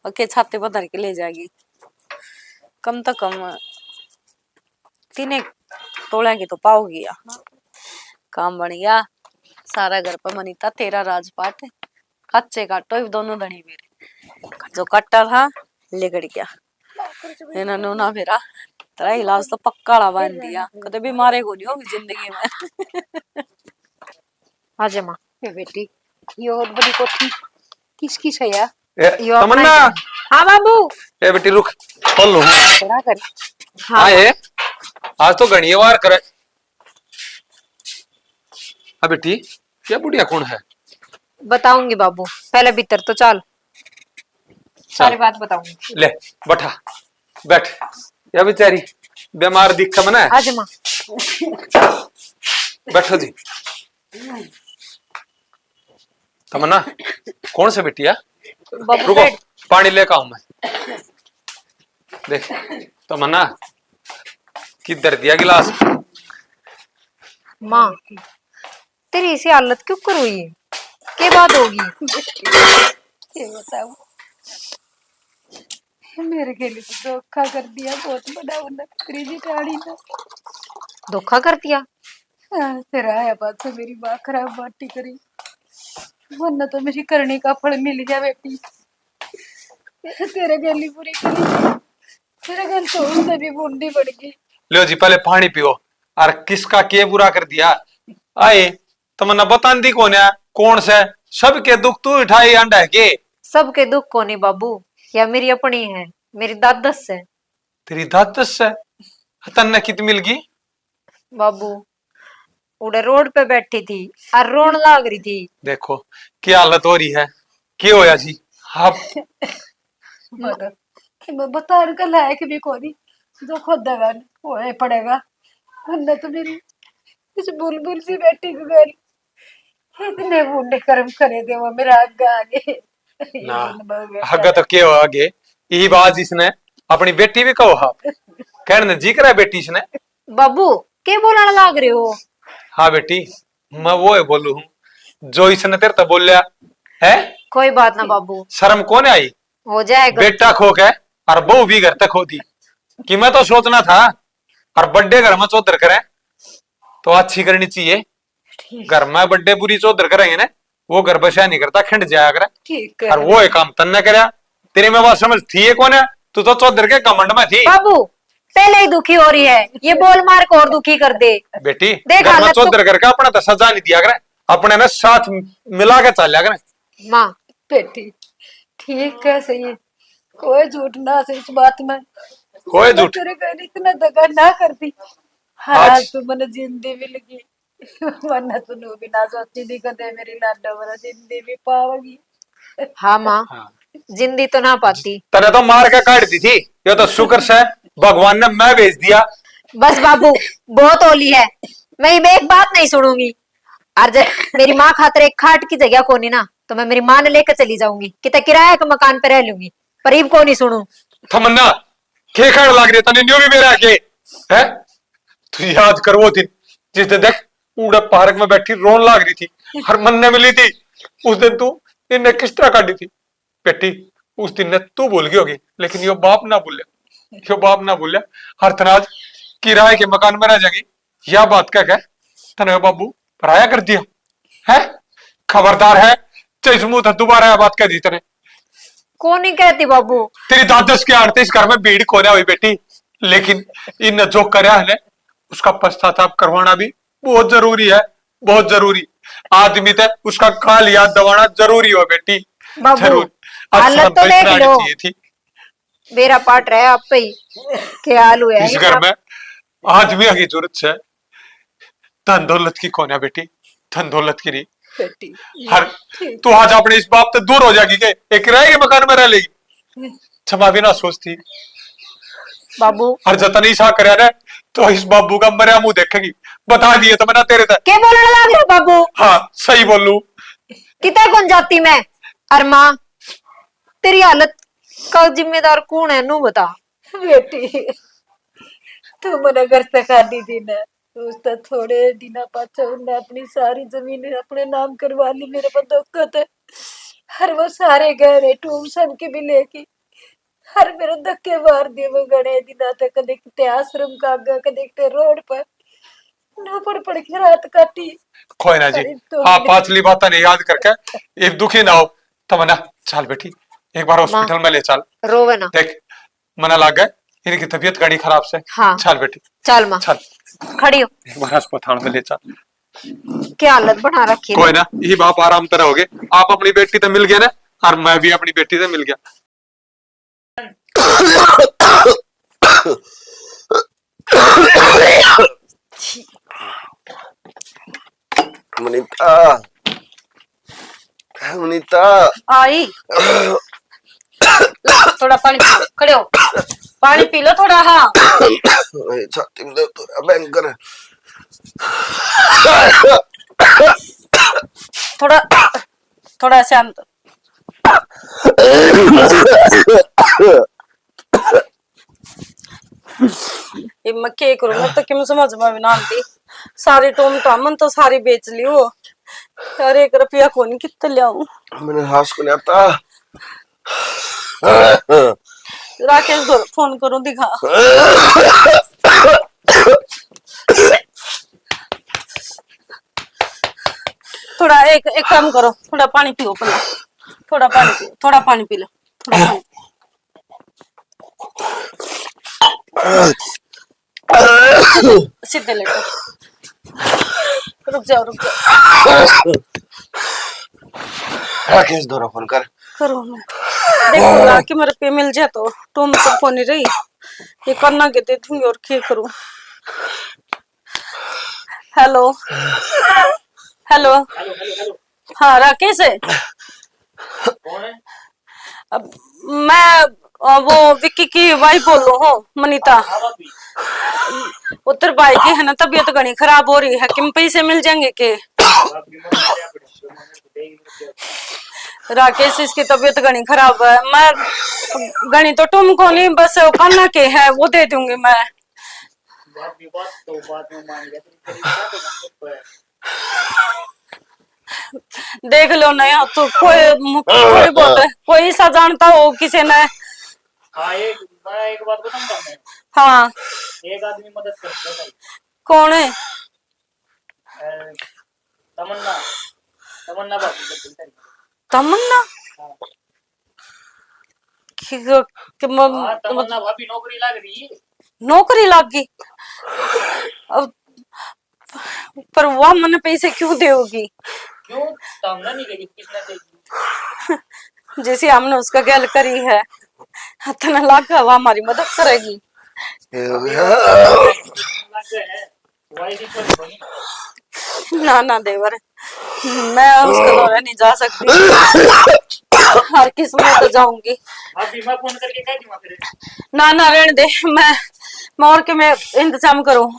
ओके छाते पर धर के ले जाएगी, कम तो कम 3 तोड़ा की तो पाओगी या काम बन गया सारा। घर पर मनीता तेरा राजपाट कच्चे काटो दोनों धनी मेरे, जो कट्टा था लेगड़ गया इन्होंने ना मेरा तेरा इलाज तो पक्का बांध दिया, कभी भी मारे को नहीं होगी जिंदगी में। आजा माँ। हे बेटी ये और बड़ी कोठी किसकी है यार? तमन्ना। हाँ बाबू। ए बेटी रुक, खोल लो। बड़ा कर। हाँ ये आज तो घनी वार करे। हाँ बेटी क्या बुढ़िया कौन है? बताऊंगी बाबू, पहले भीतर तो चल, सारी बात बताऊंगी। ले बैठा बैठ, या बेचारी बीमार दिख मना है। आजा माँ। बैठो जी। तमन्ना कौन से बेटिया? बाबू रुको पानी लेकर आऊं मैं। देख तमन्ना किधर दिया गिलास? माँ तेरी ऐसी हालत क्यों कर हुई? क्या बात होगी? ये बताओ, मेरे के लिए तो धोखा कर दिया बहुत बड़ा उन्हें तेरी जिठानी ने। धोखा कर दिया? हाँ, तेरा आया बात से मेरी माँ खराब बाटी करी, वरना तो मेरी करने का फल मिल गया बेटी। तेरे गली पूरी करी, तेरे गल तो उससे भी बूंदी पड़ गई। लो जी पहले पानी पियो। और किसका के बुरा कर दिया? आए तमन्ना बतान दी कौन से सबके दुख तू उठाई अंडा है के? सबके दुख को नहीं बाबू, या मेरी अपनी है, मेरी दादस है। तेरी दादस से तन्ने कित मिल गई? बाबू उड़े रोड पे बैठी थी और रोन लाग रही थी। देखो क्या हालत हो रही है, क्या होया जी? आप मैं बता का लायक भी कोनी, जो खुद देगा वो पड़ेगा, वरना तो मेरी इस बुलबुल सी बेटी को गल इतने बूढ़े कर्म करे थे वो मेरा आगे ना आगे तो क्या हो आगे? यही बात इसने अपनी बेटी भी कहो, हाँ कहने जी करा बेटी इसने। बाबू क्या बोलने लाग रहे हो? हाँ बेटी मैं वो है बोलू हूँ जो इसने तेरे तक बोलिया है। कोई बात ना बाबू, शर्म कौन आई? हो जाएगा। बेटा खो के और बहू भी घर तक होती कि मैं तो सोचना था और बड्डे घर में चौधर करें तो अच्छी करनी चाहिए। घर में बड्डे पूरी चौधर करेंगे ना, वो घर बसा नहीं करता, खिंड जाया करे। ठीक है और वो एक काम तन्ने करया, तेरे में बात समझ थी ये कौन है? तू तो चौधर के घमंड में थी। बाबू पहले ही दुखी हो रही है, ये बोल मार को और दुखी कर दे। बेटी देख घर में हालत तो- चौधर करके अपना तो सजा नहीं दिया करे, अपने ने साथ मिला के चल करे। माँ बेटी ठीक है, सही है, कोई झूठ ना से इस बात में, कोई झूठ तेरे घर इतना दगा ना करती। आज तो मन जिंदगी भी लगी, वरना तो नो भी ना सोचती थी कदे मेरी लाडो वाला जिंदगी भी पावगी। हाँ माँ जिंदगी तो ना पाती। तने तो मार के काट दी थी, ये तो शुक्र से भगवान ने मैं भेज दिया। बस बाबू बहुत ओली है, मैं एक बात नहीं सुनूंगी। और जब मेरी माँ खातिर एक खाट की जगह को नहीं ना, तो मैं मेरी माँ ने लेकर चली जाऊंगी, कितना किराया का मकान पे रह लूंगी, पर इब को नहीं सुनू। तमन्ना के खाड़ लग रही तने न्यू भी मेरे आके है। तू याद कर वो दिन जिस दिन देख उड़ा पार्क में बैठी रोन लाग रही थी और मन ने मिली थी, उस दिन तू इन्हें किस तरह काटी थी? बेटी उस दिन ने तू भूल गई होगी, लेकिन यो बाप ना भूलिया, यो बाप ना भूलिया। हर तनाज किराए के मकान में रह जाएगी, यह बात क्या कह तने बाबू पराया कर दिया है। खबरदार है चेस मुंह दोबारा बात कह दी तेने। कौन नहीं कहती बाबू? तेरी दादस के आड़ते इस घर में भीड़ कोने हुई बेटी, लेकिन इन जो करया है उसका पश्चाताप करवाना भी बहुत जरूरी है, बहुत जरूरी। आदमी ते उसका काल याद दबाना जरूरी हो बेटी, बाबू जरूर। हालत तो देख लो, थी मेरा पाट रहा आप पे ही, क्या हाल हुआ है इस घर में। आदमी की जरूरत है, धन दौलत की कौन है बेटी? धन दौलत की नहीं। बेटी हर तू आज अपने इस बाप से दूर हो जाएगी के एक किराए के मकान में रह लेगी, क्षमा भी ना सोचती। बाबू हर जतन ईसा करे ना तो इस बाबू का मरिया मुंह देखेगी, बता दिए तो मैंने तेरे तक। क्या बोलने लग रहे हो बाबू? हाँ सही बोलू। कितने कौन जाती मैं? और माँ तेरी हालत का जिम्मेदार कौन है नू बता। बेटी तू मने घर से खादी थी ना, उसका थोड़े दिना पाछे उन्हें अपनी सारी जमीन अपने नाम करवा ली, मेरे पर धोखा है। हर वो सारे गहरे टूम सब के भी लेके हर मेरे धक्के मार दिए वो गणे दिना तक, कदे किते आश्रम का आगे, कदे किते रोड पर ना पड़ के रात काटी। कोई ना जी, हाँ पांचली बात नहीं याद करके ये दुखी ना हो। तो मना चल बेटी एक बार हॉस्पिटल में ले चल। रोवे ना। देख मना लग गए इनकी तबीयत घड़ी खराब से। हाँ चल बेटी चल माँ चल, खड़ी हो। एक बार अस्पताल में ले चल। क्या हालत बना रखी है। कोई ना यही बाप आराम तरह हो गए, आप अपनी बेटी से मिल गए ना और मैं भी अपनी बेटी से मिल गया। मुनीता मुनीता आई थोड़ा पानी पी लो, खड़े हो पानी पी लो थोड़ा। हाँ छाती में दर्द हो रहा है भयंकर। थोड़ा थोड़ा शांत। ये मैं क्या करूं, मैं तो क्यों समझ में भी ना आती। सारी टोम टामन तो सारी बेच ली वो यार, 1 रुपया को नहीं कितना लियाऊं। मैंने हाथ को नहीं आता। राकेश को फोन करूं दिखा। थोड़ा एक काम करो, थोड़ा पानी पियो पहले, थोड़ा पानी पियो, थोड़ा पानी पी लो, थोड़ा पानी। सीधे लेटो, रुक जाओ रुक जाओ। राकेश दोनों फोन कर। करो मैं देखो ना कि मेरे पे मिल जाए तो तुम तो फोन नहीं रही, ये करना के दे दूंगी और क्या करूं। हेलो हेलो, हाँ राकेश है। कौन है? अब मैं वो विक्की की वाइफ बोल रहा हूँ, मनीता। उत्तर भाई की है ना तबीयत घनी खराब हो रही है, किम पैसे मिल जाएंगे के? राकेश इसकी तबीयत घनी खराब है, मैं घनी तो तुमको नहीं, बस करना के है वो दे दूंगी मैं। देख लो ना तो कोई बहुत है, कोई सा जानता हो किसी ने। हाँ एक बात बताऊं मैं। हाँ एक आदमी मदद करता है। कौन है? तमन्ना तमन्ना भाभी। तमन्ना तमन्ना भाभी नौकरी लग रही है। नौकरी लग गई? अब पर वह मन पैसे क्यों देगी? क्यों तमन्ना नहीं देगी, किसने देगी? जैसे हमने उसका गैल करी है, इतना लाख वह हमारी मदद करेगी। ना ना देवर, मैं उसके दौरे नहीं जा सकती, हर किस्मत तो जाऊंगी। अभी मैं फोन करके कह दूंगा फिर। ना ना रहने दे, मैं और के मैं इंतजाम करूं।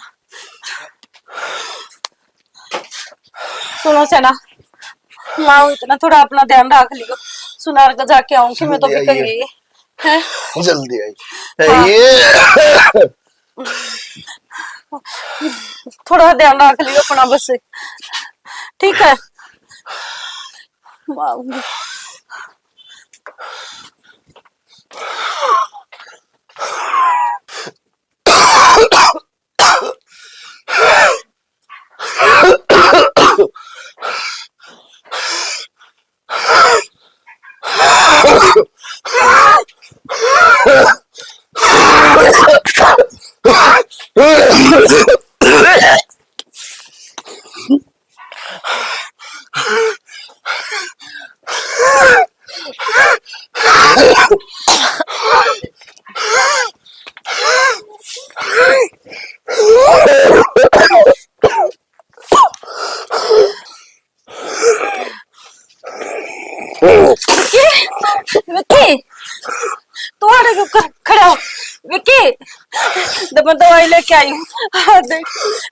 सुनो सेना, माँ इतना थोड़ा अपना ध्यान रख लियो, सुनार का जाके आऊंगी मैं तो भी कहीं है। जल्दी आई। हाँ। थोड़ा ध्यान रख लियो अपना बस, ठीक है? विक्की तू आड़े क्यों खड़ा हो? विक्की मैं दवाई लेके आई हूँ, देख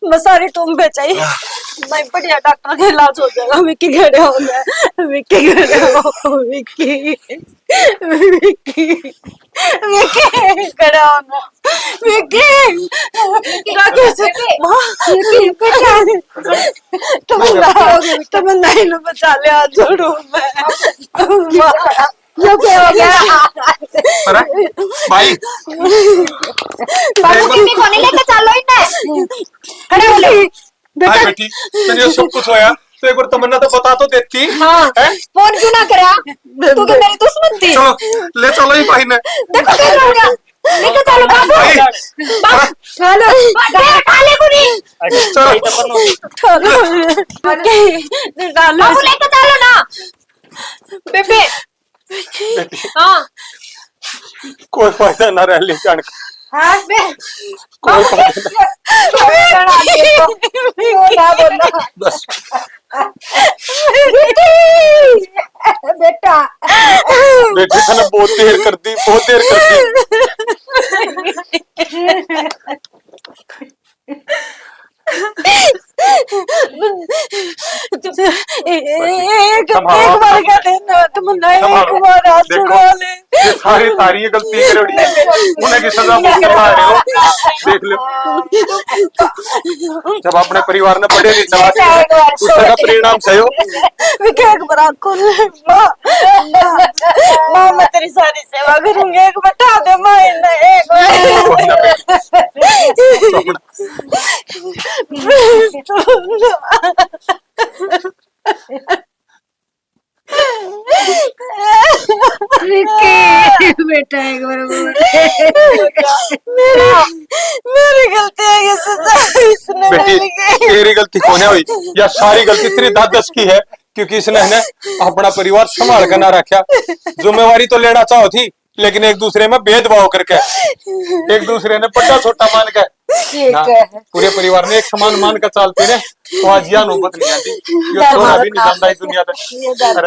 मैं सारी टूम बेचाई, मैं बढ़िया डॉक्टर का इलाज हो जाएगा। विक्की खड़े हो गया, विक्की खड़े हो, विक्की विक्की विक्की खड़े हो ना, विक्की राकेश तुम नहीं लो बचा ले, हाथ जोड़ू मैं। जो क्या हो गया? अरे भाई बाबू किसी को नहीं लेके चलो इन्हें, खड़े हो ले बेटा। बेटी मैंने ये सब कुछ होया तो एक बार तमन्ना तो बता तो देती। हाँ फोन क्यों ना करा, तू तो मेरी दुश्मन थी। चलो ले चलो ही भाई ने, देखो क्या हो गया, लेके चलो बाबू। बाबू चलो काले कुनी चलो बाबू लेके चलो ना बेबे। हाँ कोई फायदा ना रह ले जान का। हाँ बे कोई फायदा बस बेटा बेटी ने बहुत देर कर दी, बहुत देर कर दी। एक बार का देना तुम नहीं, एक बार हाथ छुड़ा ले। सारी तारी ये गलती करोड़ी उन्हें की सजा भुगत करवा रहे हो। देख लो जब अपने परिवार ने बड़े नहीं चला उसका परिणाम सही हो। माँ मैं तेरी सारी सेवा करूंगी, एक बैठा दे माँ एक बेटा एक बार मेरी गलती है, ये सजा इसने बेटी तेरी गलती कौन है हुई या सारी गलती तेरी दादस की है क्योंकि इसने है अपना परिवार संभाल कर ना रखा। जिम्मेवारी तो लेना चाहो थी लेकिन एक दूसरे में भेदभाव करके एक दूसरे ने बड़ा छोटा मान के पूरे परिवार ने एक समान मान कर चलते ने तो आज यह नौबत नहीं आती। ये थोड़ा भी नहीं जानता इस दुनिया में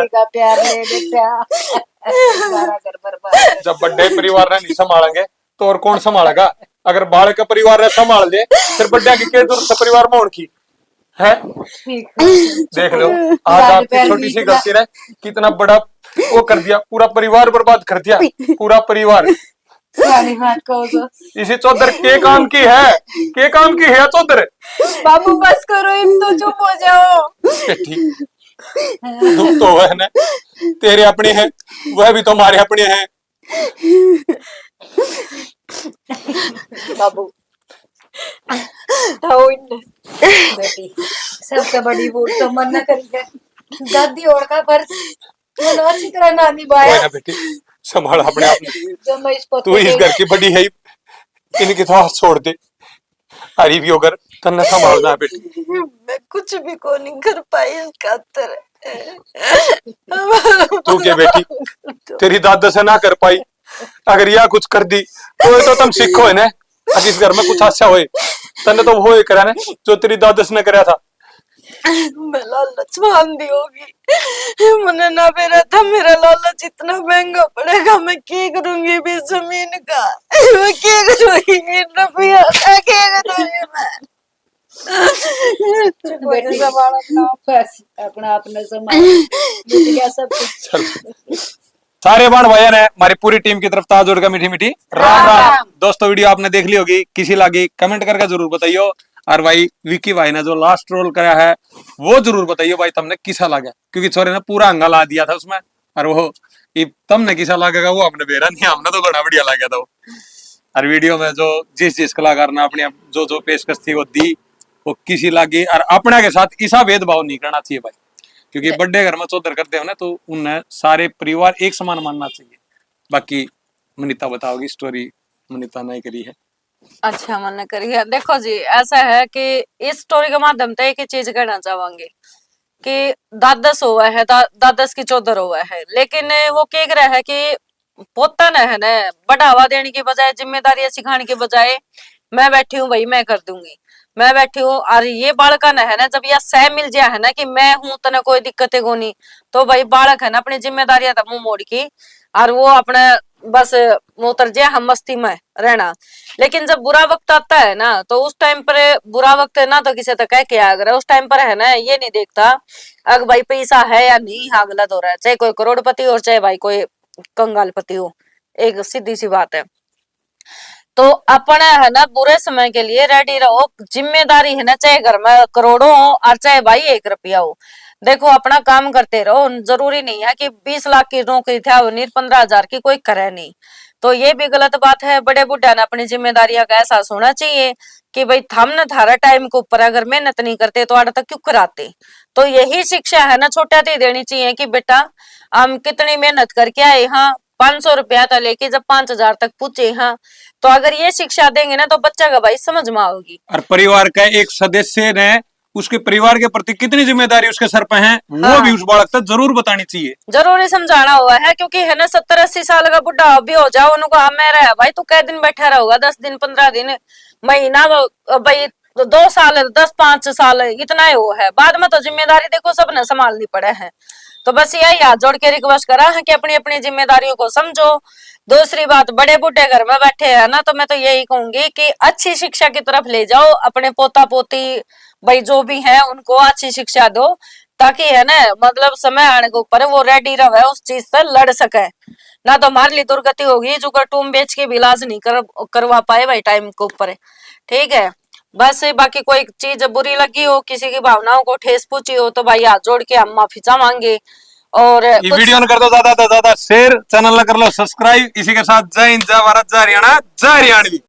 का प्यार ले बेटा। सारा घर बर्बाद। जब बड़े परिवार ने नहीं संभालेंगे तो और कौन संभालेगा। अगर बाल का परिवार ने संभाल ले फिर बड्डा की के दूर से परिवार में की है। देख लो आज आपकी छोटी सी गलती ने कितना बड़ा वो कर दिया, पूरा परिवार बर्बाद कर दिया, पूरा परिवार। इसी चौधर के काम की है चौधर। बाबू बस करो, इन तो चुप हो जाओ। ठीक दुख तो वह न तेरे अपने हैं वह भी तुम्हारे अपने हैं। बाबू बेटी सबसे बड़ी भूल तो मन न करी है, दादी और का फर्ज मैंने अच्छी तरह ना निभाया। बेटी संभाल अपने आप में, जो मैं इसको तू इस घर की बड़ी है, इनके तो हाथ छोड़ दे। अरे भी होकर तन्ना संभालना है बेटी। मैं कुछ भी को नहीं कर पाई इसका तू क्या बेटी तेरी दादा से ना कर पाई, अगर यह कुछ कर दी तो तुम सीखो है ना। अगर इस घर में कुछ अच्छा होए तन्ने तो वो करा ना जो तेरी दादस ने कराया था। मैं लालच मान दी होगी, मैंने ना मेरा था, मेरा लालच इतना महंगा पड़ेगा, मैं क्या करूंगी भी जमीन का, मैं क्या करूंगी रुपया का, क्या करूंगी बेटी बस अपना अपने संभाल सब कुछ। सारे बाण भैया ने हमारी पूरी टीम की तरफ ताज जोड़ का मीठी मीठी राम राम। दोस्तों वीडियो आपने देख ली होगी, किसी लगी कमेंट करके जरूर बताइयो। और भाई विकी भाई ने जो लास्ट रोल कराया है वो जरूर बताइए भाई तुमने किसा लगा, क्योंकि छोरे ने पूरा अंगा ला दिया था उसमें। और वो तुमने किसा लगेगा वो हमने बेरा नहीं, हमने तो बड़ा बढ़िया लगा था वो। और वीडियो में जो जिस कलाकार ने अपनी जो पेशकश थी वो दी वो किसी लगी। और अपने के साथ ऐसा भेदभाव नहीं करना चाहिए भाई, क्योंकि बड़े घर में चौधर करते हो ना तो उन्हें सारे परिवार एक समान मानना चाहिए। बाकी मनीता बताओगी स्टोरी, मनीता नहीं करी है। अच्छा मन करी है। देखो जी ऐसा है कि इस स्टोरी के माध्यम से एक ही चीज कहना चाहेंगे कि दादस हुआ है, दादस की चौधर हुआ है, लेकिन वो क्या रहा है कि पोता ने है ना बढ़ावा देने की बजाय, जिम्मेदारियां सिखाने के बजाय मैं बैठी हूँ भाई मैं कर दूंगी, मैं बैठी हूँ। और ये बालक है ना जब यह सह मिल जाए है ना कि मैं हूं तने कोई दिक्कत है नहीं, तो भाई बालक है ना अपनी जिम्मेदारियां था मुंह मोड़ की और वो अपने बस उतर जाए हम मस्ती में रहना। लेकिन जब बुरा वक्त आता है ना तो उस टाइम पर बुरा वक्त है ना तो किसी तक कह के अगर उस टाइम पर है ना ये नहीं देखता अगर भाई पैसा है या नहीं, हाँ गलत हो रहा है, चाहे कोई करोड़पति हो चाहे भाई कोई कंगालपति हो, एक सीधी सी बात है। तो अपने है ना बुरे समय के लिए रेडी रहो, जिम्मेदारी है ना चाहे घर में करोड़ों हो और चाहे भाई 1 रुपया हो, देखो अपना काम करते रहो। जरूरी नहीं है कि 20 लाख की नौकरी थी वो 15,000 की कोई करे नहीं, तो ये भी गलत बात है। बड़े बुढ़ा ने अपनी जिम्मेदारियां का एहसास होना चाहिए कि भाई हमने थारा टाइम के ऊपर अगर मेहनत नहीं करते तो आड़ तक क्यों कराते। तो यही शिक्षा है ना छोटा थी देनी चाहिए कि बेटा हम कितनी मेहनत करके आए, हाँ 500 रुपया था लेके जब 5,000 तक पूछे, हाँ तो अगर ये शिक्षा देंगे ना तो बच्चा का भाई समझ में आओगी। और परिवार का एक सदस्य ने उसके परिवार के प्रति कितनी जिम्मेदारी उसके सर पे है हाँ। वो भी उस बालक तक जरूर बतानी चाहिए, जरूरी समझाना हुआ है। क्योंकि है ना 70-80 साल का बुढ़ा भी हो जाओ उनको हाँ मैं रहा भाई तू कै दिन बैठा रहोगा, 10 दिन 15 दिन महीना भाई 2 साल 10-5 साल इतना ही वो है, बाद में तो जिम्मेदारी देखो सबने संभालनी पड़े है। तो बस यही हाथ जोड़ के रिक्वेस्ट करा है कि अपनी अपनी जिम्मेदारियों को समझो। दूसरी बात बड़े बूढ़े घर में बैठे हैं ना तो मैं तो यही कहूंगी कि अच्छी शिक्षा की तरफ ले जाओ अपने पोता पोती भाई जो भी है उनको अच्छी शिक्षा दो ताकि है ना मतलब समय आने के ऊपर वो रेडी रहे उस चीज से लड़ सके। ना तो हमारे लिए दुर्गति होगी जो टूम बेच के भी इलाज नहीं करवा पाए भाई टाइम के ऊपर। ठीक है, बस बाकी कोई चीज बुरी लगी हो, किसी की भावनाओं को ठेस पहुंची हो तो भाई हाथ जोड़ के हम माफी चाहेंगे। और ये वीडियो कर दो ज्यादा से ज्यादा शेयर, चैनल कर लो सब्सक्राइब। इसी के साथ जय हिंद, जय भारत, जय हरियाणा, जय हरियाणवी।